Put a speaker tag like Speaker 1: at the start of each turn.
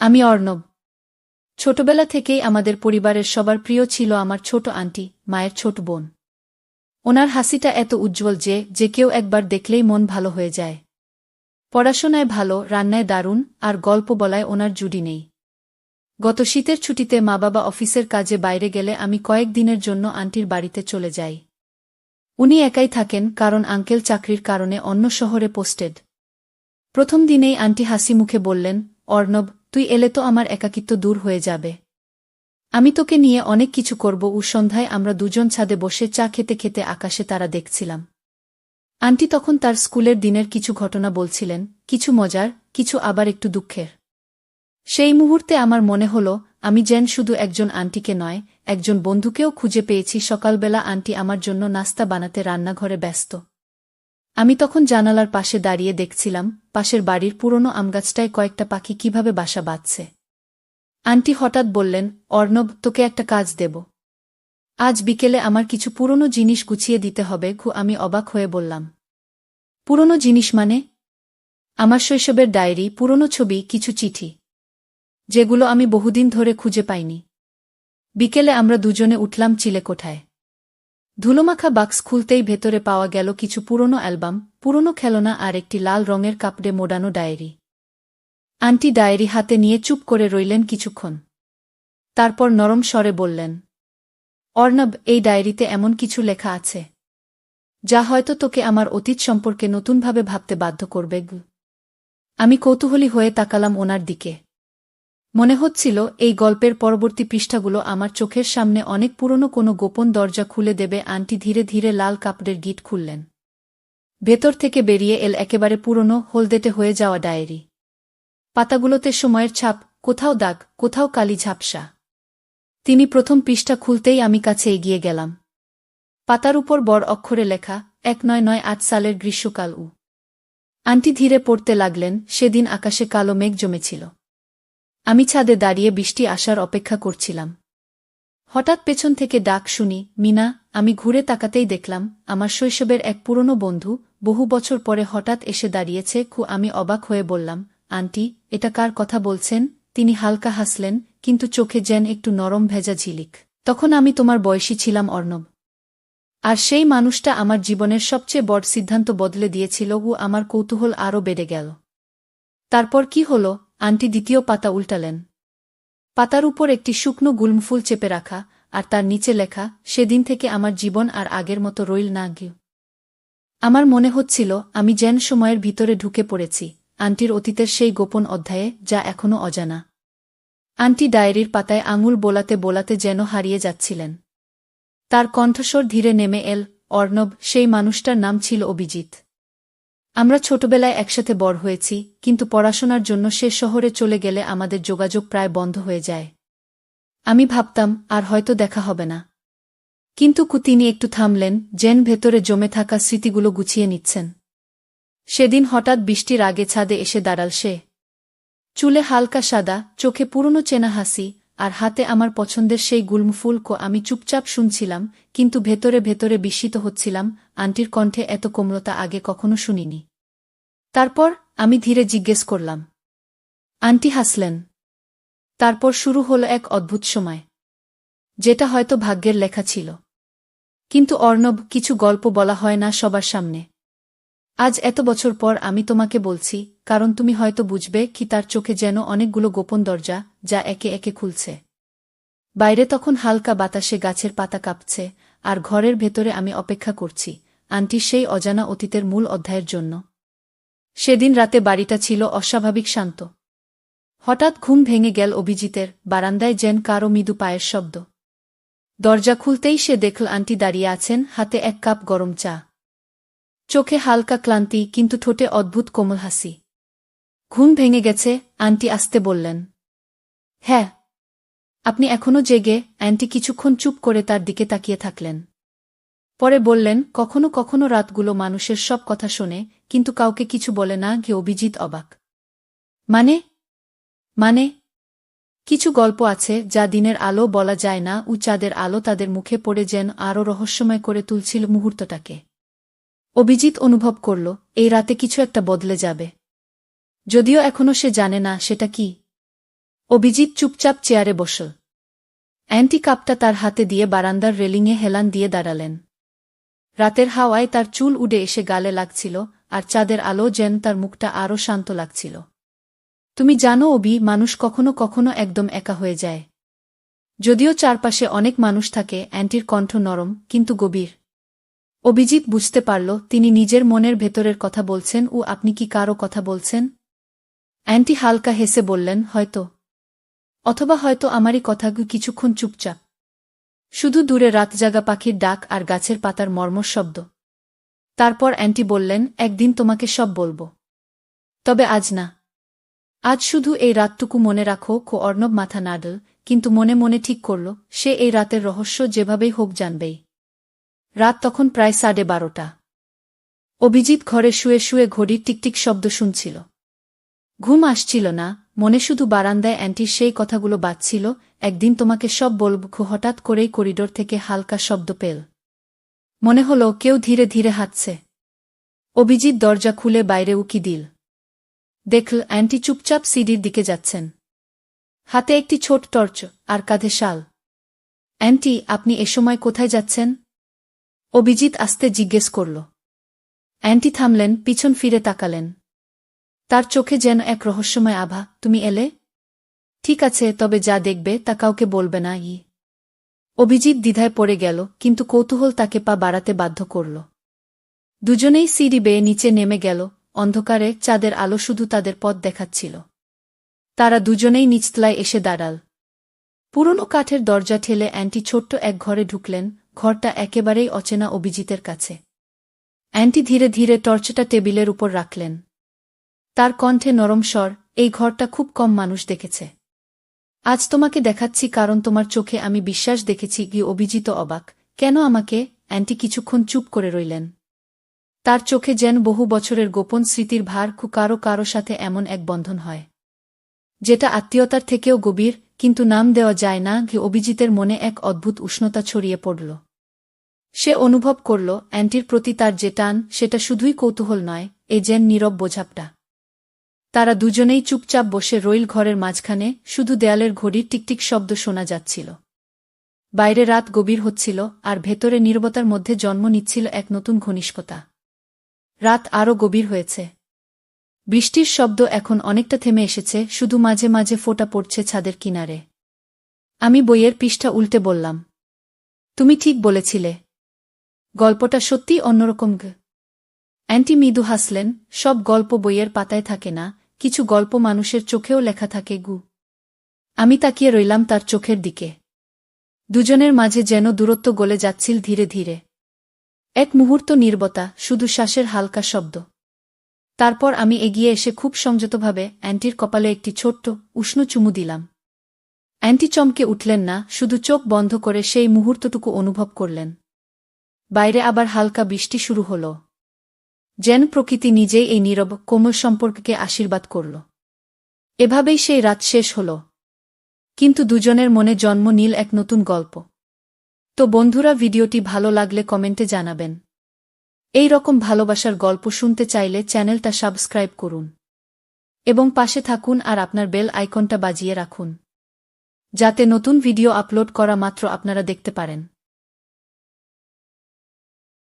Speaker 1: আমি অর্ণব। ছোটবেলা থেকেই আমাদের পরিবারের সবার প্রিয় ছিল আমার ছোট আন্টি, মায়ের ছোট বোন। ওনার হাসিটা এত উজ্জ্বল যে কেউ একবার দেখলেই মন ভালো হয়ে যায়। পড়াশোনায় ভালো, রান্নায় দারুণ, আর গল্প বলায় ওনার জুড়ি নেই। গত শীতের ছুটিতে মা-বাবা অফিসের কাজে বাইরে গেলে আমি কয়েক দিনের জন্য আন্টির বাড়িতে চলে যাই। উনি একাই থাকেন, কারণ আঙ্কেল চাকরির কারণে অন্য শহরে পোস্টেড। প্রথম দিনেই আন্টি হাসি মুখে বললেন, অর্ণব, তুই এলে তো আমার একাকিত্ব দূর হয়ে যাবে। আমি তোকে নিয়ে অনেক কিছু করব। সন্ধ্যায় আমরা দুজন ছাদে বসে চা খেতে খেতে আকাশে তারা দেখছিলাম। আন্টি তখন তার স্কুলের দিনের কিছু ঘটনা বলছিলেন, কিছু মজার, কিছু আবার একটু দুঃখের। সেই মুহূর্তে আমার মনে হলো, আমি যেন শুধু একজন আন্টিকে নয়, একজন বন্ধুকেও খুঁজে পেয়েছি। সকালবেলা আন্টি আমার জন্য নাস্তা বানাতে রান্নাঘরে ব্যস্ত। আমি তখন জানালার পাশে দাঁড়িয়ে দেখছিলাম, পাশের বাড়ির পুরনো আমগাছটায় কয়েকটা পাখি কিভাবে বাসা বাঁধছে। আন্টি হঠাৎ বললেন, অর্ণব, তোকে একটা কাজ দেব। আজ বিকেলে আমার কিছু পুরনো জিনিস গুছিয়ে দিতে হবে। আমি অবাক হয়ে বললাম, পুরনো জিনিস মানে? আমার শৈশবের ডায়েরি, পুরনো ছবি, কিছু চিঠি, যেগুলো আমি বহুদিন ধরে খুঁজে পাইনি। বিকেলে আমরা দুজনে উঠলাম চিলেকোঠায়। ধুলোমাখা বাক্স খুলতেই ভেতরে পাওয়া গেল কিছু পুরনো অ্যালবাম, পুরনো খেলনা আর একটি লাল রঙের কাপড়ে মোড়ানো ডায়েরি। আন্টি ডায়েরি হাতে নিয়ে চুপ করে রইলেন কিছুক্ষণ। তারপর নরম স্বরে বললেন, অর্ণব, এই ডায়েরিতে এমন কিছু লেখা আছে যা হয়তো তোকে আমার অতীত সম্পর্কে নতুনভাবে ভাবতে বাধ্য করবে। আমি কৌতূহলী হয়ে তাকালাম ওনার দিকে। মনে হচ্ছিল এই গল্পের পরবর্তী পৃষ্ঠাগুলো আমার চোখের সামনে অনেক পুরনো কোনো গোপন দরজা খুলে দেবে। আন্টি ধীরে ধীরে লাল কাপড়ের গিট খুললেন। ভেতর থেকে বেরিয়ে এল একেবারে পুরনো, হলদেটে হয়ে যাওয়া ডায়েরি। পাতাগুলোতে সময়ের ছাপ, কোথাও দাগ, কোথাও কালি ঝাপসা। তিনি প্রথম পৃষ্ঠা খুলতেই আমি কাছে এগিয়ে গেলাম। পাতার উপর বড় অক্ষরে লেখা, 1998 সালের গ্রীষ্মকাল। আন্টি ধীরে পড়তে লাগলেন, সেদিন আকাশে কালো মেঘ জমেছিল। আমি ছাদে দাঁড়িয়ে বৃষ্টি আসার অপেক্ষা করছিলাম। হঠাৎ পেছন থেকে ডাক শুনি, মিনা। আমি ঘুরে তাকাতেই দেখলাম, আমার শৈশবের এক পুরনো বন্ধু বহু বছর পরে হঠাৎ এসে দাঁড়িয়েছে। আমি অবাক হয়ে বললাম, আন্টি, এটা কার কথা বলছেন? তিনি হালকা হাসলেন, কিন্তু চোখে যেন একটু নরম ভেজা ঝিলিক। তখন আমি তোমার বয়সী ছিলাম, অর্ণব। আর সেই মানুষটা আমার জীবনের সবচেয়ে বড় সিদ্ধান্ত বদলে দিয়েছিল। আমার কৌতূহল আরও বেড়ে গেল। তারপর কি হলো? আন্টি দ্বিতীয় পাতা উল্টালেন। পাতার উপর একটি শুকনো গুলমফুল চেপে রাখা, আর তার নিচে লেখা, সেদিন থেকে আমার জীবন আর আগের মতো রইল না। আমার মনে হচ্ছিল আমি যেন সময়ের ভিতরে ঢুকে পড়েছি, আন্টির অতীতের সেই গোপন অধ্যায়ে, যা এখনও অজানা। আন্টি ডায়েরির পাতায় আঙুল বোলাতে বোলাতে যেন হারিয়ে যাচ্ছিলেন। তার কণ্ঠস্বর ধীরে নেমে এল, অর্ণব, সেই মানুষটার নাম ছিল অভিজিৎ। আমরা ছোটবেলায় একসাথে বড় হয়েছি, কিন্তু পড়াশোনার জন্য সে শহরে চলে গেলে আমাদের যোগাযোগ প্রায় বন্ধ হয়ে যায়। আমি ভাবতাম আর হয়তো দেখা হবে না। কিন্তু তিনি একটু থামলেন, যেন ভেতরে জমে থাকা স্মৃতিগুলো গুছিয়ে নিচ্ছেন। সেদিন হঠাৎ বৃষ্টির আগে ছাদে এসে দাঁড়াল সে। চুলে হালকা সাদা, চোখে পুরনো চেনা হাসি, আর হাতে আমার পছন্দের সেই গুলমফুল। আমি চুপচাপ শুনছিলাম, কিন্তু ভেতরে ভেতরে বিস্মিত হচ্ছিলাম। আন্টির কণ্ঠে এত কোমলতা আগে কখনো শুনিনি। তারপর আমি ধীরে জিজ্ঞেস করলাম। আন্টি হাসলেন। তারপর শুরু হলো এক অদ্ভুত সময়, যেটা হয়তো ভাগ্যের লেখা ছিল। কিন্তু অর্ণব, কিছু গল্প বলা হয় না সবার সামনে। আজ এত বছর পর আমি তোমাকে বলছি, কারণ তুমি হয়তো বুঝবে কি। তার চোখে যেন অনেকগুলো গোপন দরজা, যা একে একে খুলছে। বাইরে তখন হালকা বাতাসে গাছের পাতা কাঁপছে, আর ঘরের ভেতরে আমি অপেক্ষা করছি আন্টির সেই অজানা অতীতের মূল অধ্যায়ের জন্য। সেদিন রাতে বাড়িটা ছিল অস্বাভাবিক শান্ত। হঠাৎ ঘুম ভেঙে গেল অভিজিতের। বারান্দায় যেন কারো মৃদু পায়ের শব্দ। দরজা খুলতেই সে দেখল আন্টি দাঁড়িয়ে আছেন, হাতে এক কাপ গরম চা। চোখে হালকা ক্লান্তি, কিন্তু ঠোঁটে অদ্ভুত কোমল হাসি। ঘুম ভেঙে গেছে? আন্টি আস্তে বললেন। হ্যাঁ। আপনি এখনো জেগে? আন্টি কিছুক্ষণ চুপ করে তার দিকে তাকিয়ে থাকলেন। পরে বললেন, কখনো কখনো রাতগুলো মানুষের সব কথা শোনে, কিন্তু কাউকে কিছু বলে না। অভিজিৎ অবাক। মানে? মানে কিছু গল্প আছে যা দিনের আলো বলা যায় না। চাঁদের আলো তাদের মুখে পড়ে যেন আরও রহস্যময় করে তুলছিল মুহূর্তটাকে। অভিজিৎ অনুভব করল, এই রাতে কিছু একটা বদলে যাবে। যদিও এখনো সে জানে না সেটা কি। অভিজিৎ চুপচাপ চেয়ারে বসল। অ্যান্টি কাপটা তার হাতে দিয়ে বারান্দার রেলিংয়ে হেলান দিয়ে দাঁড়ালেন। রাতের হাওয়ায় তার চুল উড়ে এসে গালে লাগছিল, আর চাঁদের আলো যেন তার মুখটা আরও শান্ত লাগছিল। তুমি জানো অভি, মানুষ কখনো কখনো একদম একা হয়ে যায়। যদিও চারপাশে অনেক মানুষ থাকে। অ্যান্টির কণ্ঠ নরম কিন্তু গভীর। অভিজিৎ বুঝতে পারল তিনি নিজের মনের ভেতরের কথা বলছেন। ও আপনি কি কারো কথা বলছেন? অ্যান্টি হালকা হেসে বললেন, হয়তো। অথবা হয়তো আমারই কথা। কিছুক্ষণ চুপচাপ। শুধু দূরে রাতজাগা পাখির ডাক আর গাছের পাতার মর্মর শব্দ। তারপর অ্যান্টি বললেন, একদিন তোমাকে সব বলবো। তবে আজ না। আজ শুধু এই রাতটুকু মনে রাখো। অর্ণব মাথা নাড়ল, কিন্তু মনে মনে ঠিক করল সে এই রাতের রহস্য যেভাবেই হোক জানবেই। রাত তখন প্রায় 12:30। অভিজিৎ ঘরে শুয়ে শুয়ে ঘড়ির টিকটিক শব্দ শুনছিল। ঘুম আসছিল না, মনে শুধু বারান্দায় অ্যান্টির সেই কথাগুলো বাজছিল। একদিন তোমাকে সব বলব। হঠাৎ করেই করিডোর থেকে হালকা শব্দ পেল। মনে হলো কেউ ধীরে ধীরে হাঁটছে। অভিজিৎ দরজা খুলে বাইরে উকি দিল। দেখল অ্যান্টি চুপচাপ সিঁড়ির দিকে যাচ্ছেন। হাতে একটি ছোট টর্চ আর কাঁধে শাল। অ্যান্টি, আপনি এসময় কোথায় যাচ্ছেন? অভিজিৎ আস্তে জিজ্ঞেস করল। অ্যান্টি থামলেন, পিছন ফিরে তাকালেন। তার চোখে যেন এক রহস্যময় আভা। তুমি এলে? ঠিক আছে, তবে যা দেখবে তা কাউকে বলবে না। অভিজিৎ দ্বিধায় পড়ে গেল, কিন্তু কৌতূহল তাকে পা বাড়াতে বাধ্য করল। দুজনেই সিঁড়ি বেয়ে নিচে নেমে গেল। অন্ধকারে চাঁদের আলো শুধু তাদের পথ দেখাচ্ছিল। তারা দুজনেই নিচতলায় এসে দাঁড়াল। পুরনো কাঠের দরজা ঠেলে অ্যান্টি ছোট্ট এক ঘরে ঢুকলেন। ঘরটা একেবারেই অচেনা অভিজিতের কাছে। অ্যান্টি ধীরে ধীরে টর্চটা টেবিলের উপর রাখলেন। তার কণ্ঠে নরম স্বর, এই ঘরটা খুব কম মানুষ দেখেছে। আজ তোমাকে দেখাচ্ছি, কারণ তোমার চোখে আমি বিশ্বাস দেখেছি। অভিজিৎ অবাক। কেন আমাকে? অ্যান্টি কিছুক্ষণ চুপ করে রইলেন। তার চোখে যেন বহু বছরের গোপন স্মৃতির ভার। কারো কারো সাথে এমন এক বন্ধন হয় যেটা আত্মীয়তার থেকেও গভীর, কিন্তু নাম দেওয়া যায় না। অভিজিতের মনে এক অদ্ভুত উষ্ণতা ছড়িয়ে পড়ল। সে অনুভব করল অ্যান্টির প্রতি তার যে টান, সেটা শুধুই কৌতূহল নয়, এ যেন নীরব বোঝাপটা। তারা দুজনেই চুপচাপ বসে রইল ঘরের মাঝখানে। শুধু দেয়ালের ঘড়ির টিকটিক শব্দ শোনা যাচ্ছিল। বাইরে রাত গভীর হচ্ছিল, আর ভেতরে নীরবতার মধ্যে জন্ম নিচ্ছিল এক নতুন ঘনিষ্ঠতা। রাত আরও গভীর হয়েছে। বৃষ্টির শব্দ এখন অনেকটা থেমে এসেছে, শুধু মাঝে মাঝে ফোঁটা পড়ছে ছাদের কিনারে। আমি বইয়ের পৃষ্ঠা উল্টে বললাম, তুমি ঠিক বলেছিলে। গল্পটা সত্যিই অন্যরকম। অ্যান্টি মৃদু হাসলেন। সব গল্প বইয়ের পাতায় থাকে না, কিছু গল্প মানুষের চোখেও লেখা থাকে। আমি তাকিয়ে রইলাম তার চোখের দিকে। দুজনের মাঝে যেন দূরত্ব গলে যাচ্ছিল ধীরে ধীরে। এক মুহূর্ত নীরবতা, শুধু শ্বাসের হালকা শব্দ। তারপর আমি এগিয়ে এসে খুব সংযতভাবে অ্যান্টির কপালে একটি ছোট্ট উষ্ণ চুমু দিলাম। অ্যান্টি চমকে উঠলেন না, শুধু চোখ বন্ধ করে সেই মুহূর্তটুকু অনুভব করলেন। বাইরে আবার হালকা বৃষ্টি শুরু হল। যেন প্রকৃতি নিজেই এই নীরব কোমল সম্পর্ককে আশীর্বাদ করল। এভাবেই সেই রাত শেষ হল। কিন্তু দুজনের মনে জন্ম নিল এক নতুন গল্প। তো বন্ধুরা, ভিডিওটি ভালো লাগলে কমেন্টে জানাবেন। এই রকম ভালোবাসার গল্প শুনতে চাইলে চ্যানেলটা সাবস্ক্রাইব করুন এবং পাশে থাকুন আর আপনার বেল আইকনটা বাজিয়ে রাখুন, যাতে নতুন ভিডিও আপলোড করা মাত্র আপনারা দেখতে পারেন।